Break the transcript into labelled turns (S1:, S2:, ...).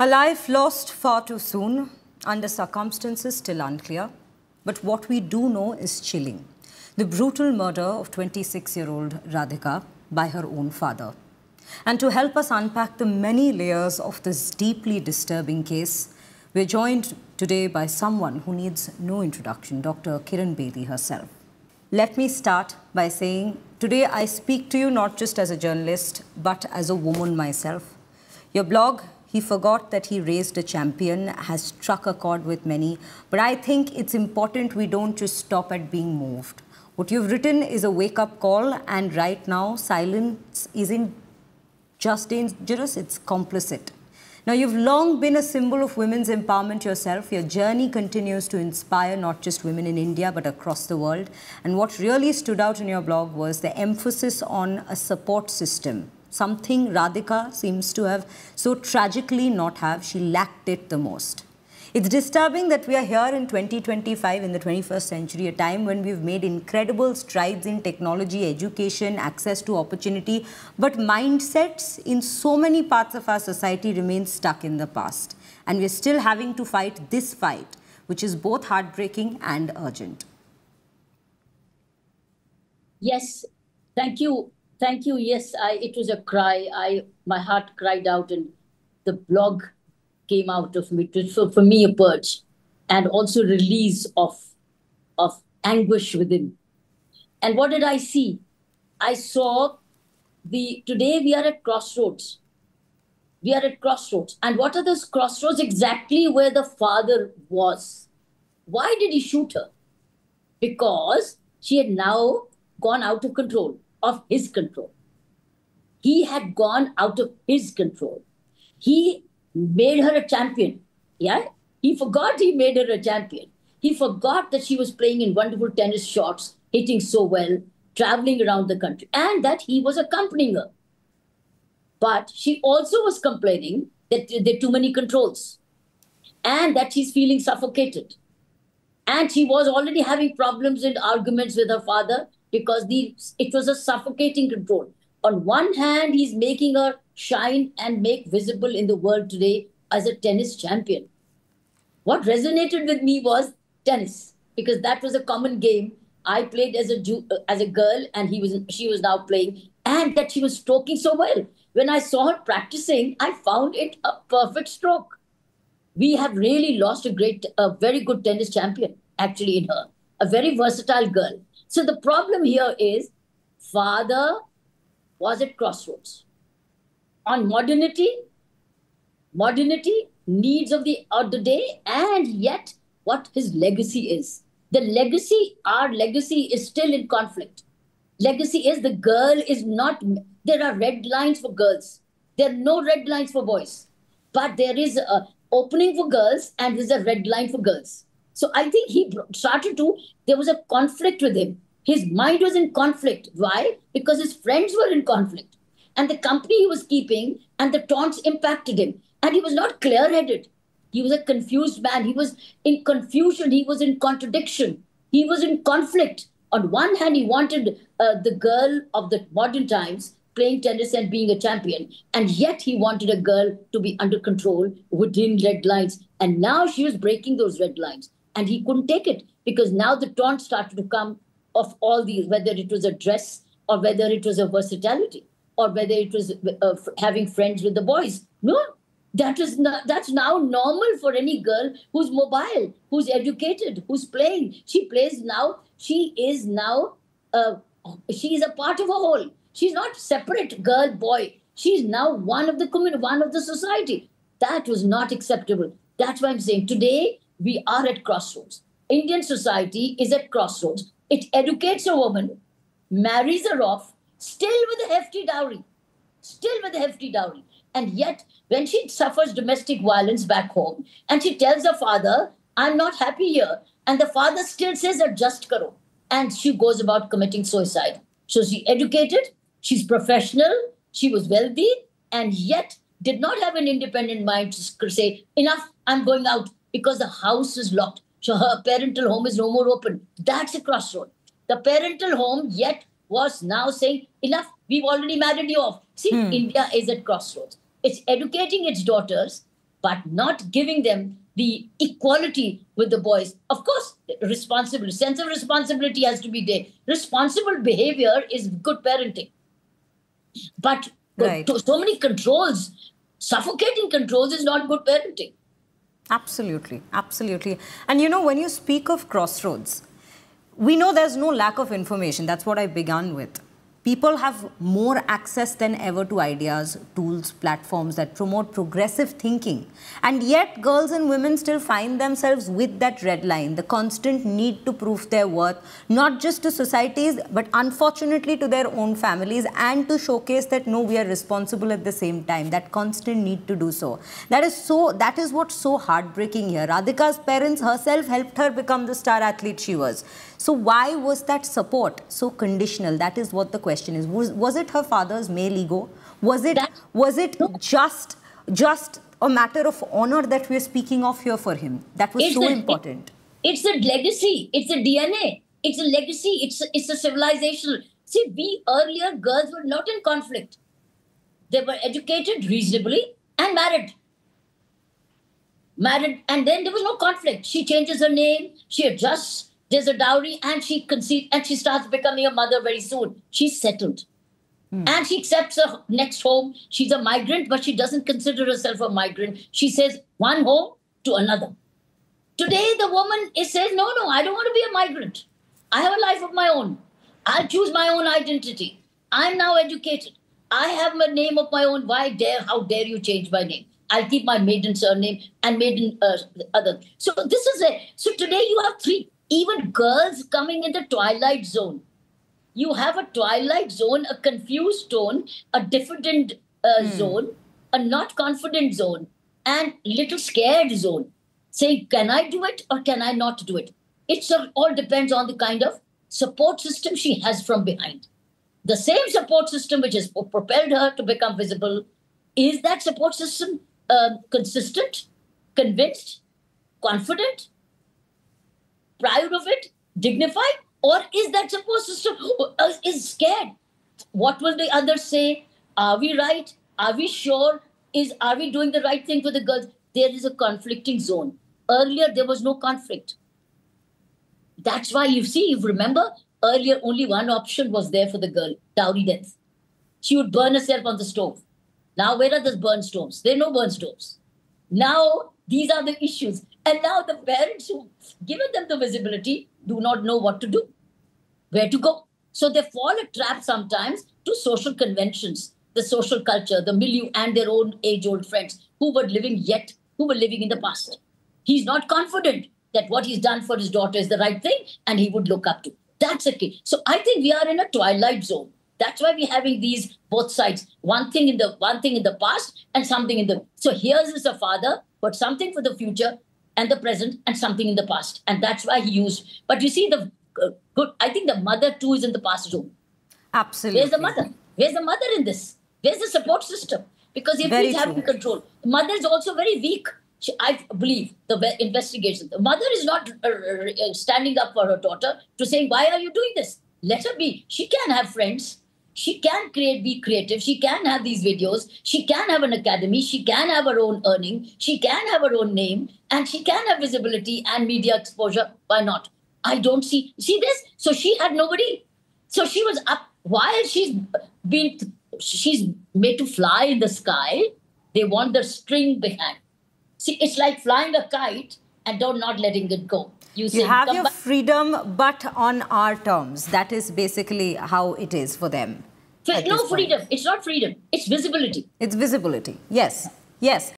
S1: A life lost far too soon, under circumstances still unclear. But what we do know is chilling. The brutal murder of 26-year-old Radhika by her own father. And to help us unpack the many layers of this deeply disturbing case, we're joined today by someone who needs no introduction, Dr. Kiran Bedi herself. Let me start by saying, today I speak to you not just as a journalist, but as a woman myself. Your blog, He Forgot That He Raised a Champion, has struck a chord with many, but I think it's important we don't just stop at being moved. What you've written is a wake-up call, and right now, silence isn't just dangerous, it's complicit. Now, you've long been a symbol of women's empowerment yourself. Your journey continues to inspire not just women in India, but across the world. And what really stood out in your blog was the emphasis on a support system, something Radhika seems to have so tragically not have. She lacked it the most. It's disturbing that we are here in 2025, in the 21st century, a time when we've made incredible strides in technology, education, access to opportunity, but mindsets in so many parts of our society remain stuck in the past. And we're still having to fight this fight, which is both heartbreaking and urgent.
S2: Yes, thank you. Thank you. Yes, it was a cry. My heart cried out, and the blog came out of me. So for me, a purge, and also release of anguish within. And what did I see? I saw today we are at crossroads. We are at crossroads. And what are those crossroads? Exactly where the father was. Why did he shoot her? Because she had now gone out of control, of his control. He had gone out of his control. He made her a champion. Yeah? He forgot he made her a champion. He forgot that she was playing in wonderful tennis shots, hitting so well, traveling around the country, and that he was accompanying her. But she also was complaining that there are too many controls and that she's feeling suffocated. And she was already having problems and arguments with her father because it was a suffocating control. On one hand, he's making her shine and make visible in the world today as a tennis champion. What resonated with me was tennis, because that was a common game I played as a girl, and she was now playing, and that she was stroking so well. When I saw her practicing, I found it a perfect stroke. We have really lost a very good tennis champion, actually, in her, a very versatile girl. So the problem here is father was at crossroads. On modernity, needs of the day, and yet what his legacy is. Our legacy is still in conflict. Legacy is the girl is not, there are red lines for girls. There are no red lines for boys. But there is an opening for girls and there's a red line for girls. So I think there was a conflict with him. His mind was in conflict. Why? Because his friends were in conflict. And the company he was keeping and the taunts impacted him. And he was not clear-headed. He was a confused man. He was in confusion. He was in contradiction. He was in conflict. On one hand, he wanted the girl of the modern times playing tennis and being a champion. And yet he wanted a girl to be under control within red lines. And now she was breaking those red lines. And he couldn't take it because now the taunts started to come of all these, whether it was a dress or whether it was a versatility or whether it was having friends with the boys. No, that's now normal for any girl who's mobile, who's educated, who's playing. She plays now. She is she is a part of a whole. She's not separate girl, boy. She's now one of the community, one of the society. That was not acceptable. That's why I'm saying today we are at crossroads. Indian society is at crossroads. It educates a woman, marries her off, still with a hefty dowry. And yet, when she suffers domestic violence back home, and she tells her father, I'm not happy here, and the father still says, adjust karo. And she goes about committing suicide. So she's educated, she's professional, she was wealthy, and yet did not have an independent mind to say, enough, I'm going out, because the house is locked. So her parental home is no more open. That's a crossroad. The parental home yet was now saying, enough, we've already married you off. See, India is at crossroads. It's educating its daughters but not giving them the equality with the boys. Of course, responsibility, sense of responsibility has to be there. Responsible behavior is good parenting. But
S1: Right.
S2: so many controls, suffocating controls is not good parenting.
S1: Absolutely, absolutely. And you know, when you speak of crossroads, we know there's no lack of information. That's what I began with. People have more access than ever to ideas, tools, platforms that promote progressive thinking. And yet, girls and women still find themselves with that red line, the constant need to prove their worth, not just to societies, but unfortunately to their own families, and to showcase that, no, we are responsible at the same time, that constant need to do so. That is what's so heartbreaking here. Radhika's parents herself helped her become the star athlete she was. So why was that support so conditional? That is what the question is. Was it her father's male ego? Was it just a matter of honor that we're speaking of here for him? That was so important.
S2: It's a legacy. It's a DNA. It's a legacy. It's a civilization. See, we earlier girls were not in conflict. They were educated reasonably and married. And then there was no conflict. She changes her name. She adjusts. There's a dowry, and she conceives, and she starts becoming a mother very soon. She's settled. And she accepts her next home. She's a migrant, but she doesn't consider herself a migrant. She says one home to another. Today, the woman says, no, I don't want to be a migrant. I have a life of my own. I'll choose my own identity. I'm now educated. I have a name of my own. How dare you change my name? I'll keep my maiden surname and maiden other. So this is it. So today you have three. Even girls coming in the twilight zone. You have a twilight zone, a confused zone, a diffident zone, a not confident zone, and little scared zone. Saying, can I do it or can I not do it? It all depends on the kind of support system she has from behind. The same support system which has propelled her to become visible, is that support system consistent, convinced, confident, proud of it, dignified, or is that support system is scared? What will the others say? Are we right? Are we sure? Are we doing the right thing for the girls? There is a conflicting zone. Earlier, there was no conflict. That's why you remember, earlier only one option was there for the girl, dowry death. She would burn herself on the stove. Now, where are those burn stoves? There are no burn stoves. Now, these are the issues. And now the parents who given them the visibility do not know what to do, where to go. So they fall a trap sometimes to social conventions, the social culture, the milieu, and their own age-old friends who were living in the past. He's not confident that what he's done for his daughter is the right thing and he would look up to. That's a key. So I think we are in a twilight zone. That's why we're having these both sides. One thing in the past and something in the... So here's a father, but something for the future and the present and something in the past. And that's why he used... But you see, I think the mother too is in the past zone.
S1: Absolutely.
S2: Where's the mother? Where's the mother in this? Where's the support system? Because if he's having control, the mother is also very weak. I believe the investigation. The mother is not standing up for her daughter to saying, why are you doing this? Let her be. She can have friends. She can be creative. She can have these videos. She can have an academy. She can have her own earning. She can have her own name. And she can have visibility and media exposure. Why not? I don't see this. So she had nobody. So she was up while she's made to fly in the sky. They want the string behind. See, it's like flying a kite and not letting it go.
S1: You have your freedom, but on our terms. That is basically how it is for them.
S2: No freedom. It's not freedom. It's visibility.
S1: It's visibility. Yes. Yes.